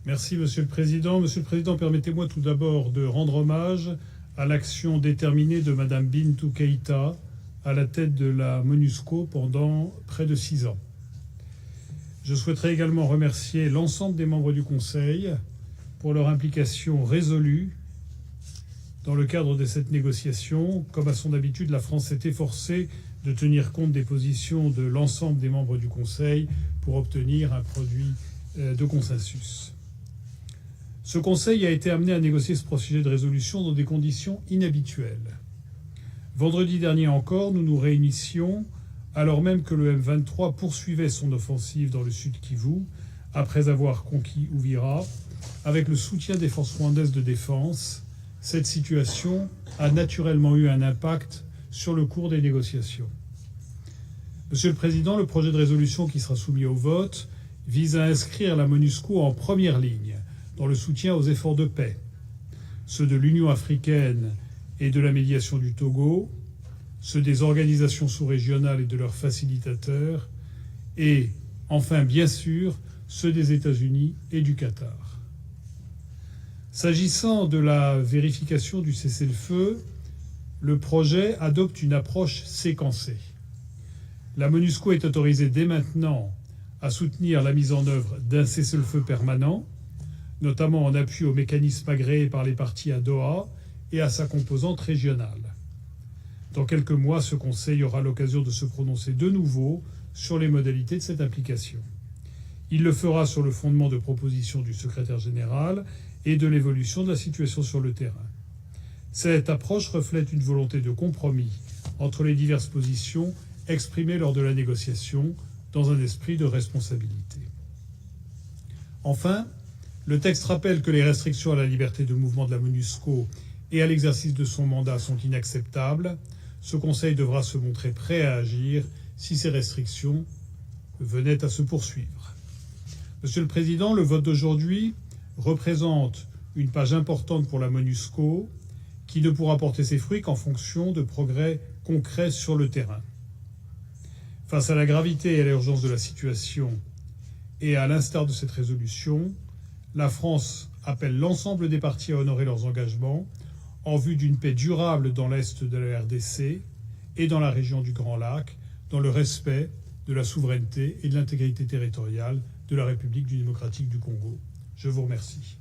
Merci, Monsieur le Président. Monsieur le Président, permettez-moi tout d'abord de rendre hommage à l'action déterminée de Madame Bintou Keïta à la tête de la MONUSCO pendant près de 6 ans. Je souhaiterais également remercier l'ensemble des membres du Conseil pour leur implication résolue dans le cadre de cette négociation. Comme à son habitude, la France s'est efforcée de tenir compte des positions de l'ensemble des membres du Conseil pour obtenir un produit de consensus. Ce Conseil a été amené à négocier ce procédé de résolution dans des conditions inhabituelles. Vendredi dernier encore, nous nous réunissions alors même que le M23 poursuivait son offensive dans le sud Kivu, après avoir conquis Uvira, avec le soutien des forces rwandaises de défense. Cette situation a naturellement eu un impact sur le cours des négociations. Monsieur le Président, le projet de résolution qui sera soumis au vote vise à inscrire la MONUSCO en première ligne dans le soutien aux efforts de paix, ceux de l'Union africaine et de la médiation du Togo, ceux des organisations sous-régionales et de leurs facilitateurs, et enfin, bien sûr, ceux des États-Unis et du Qatar. S'agissant de la vérification du cessez-le-feu, le projet adopte une approche séquencée. La MONUSCO est autorisée dès maintenant à soutenir la mise en œuvre d'un cessez-le-feu permanent, notamment en appui au mécanisme agréé par les parties à Doha et à sa composante régionale. Dans quelques mois, ce Conseil aura l'occasion de se prononcer de nouveau sur les modalités de cette implication. Il le fera sur le fondement de propositions du secrétaire général et de l'évolution de la situation sur le terrain. Cette approche reflète une volonté de compromis entre les diverses positions exprimées lors de la négociation dans un esprit de responsabilité. Enfin, le texte rappelle que les restrictions à la liberté de mouvement de la MONUSCO et à l'exercice de son mandat sont inacceptables. Ce Conseil devra se montrer prêt à agir si ces restrictions venaient à se poursuivre. Monsieur le Président, le vote d'aujourd'hui représente une page importante pour la MONUSCO qui ne pourra porter ses fruits qu'en fonction de progrès concrets sur le terrain. Face à la gravité et à l'urgence de la situation, et à l'instar de cette résolution, la France appelle l'ensemble des parties à honorer leurs engagements en vue d'une paix durable dans l'est de la RDC et dans la région du Grand Lac, dans le respect de la souveraineté et de l'intégrité territoriale de la République démocratique du Congo. Je vous remercie.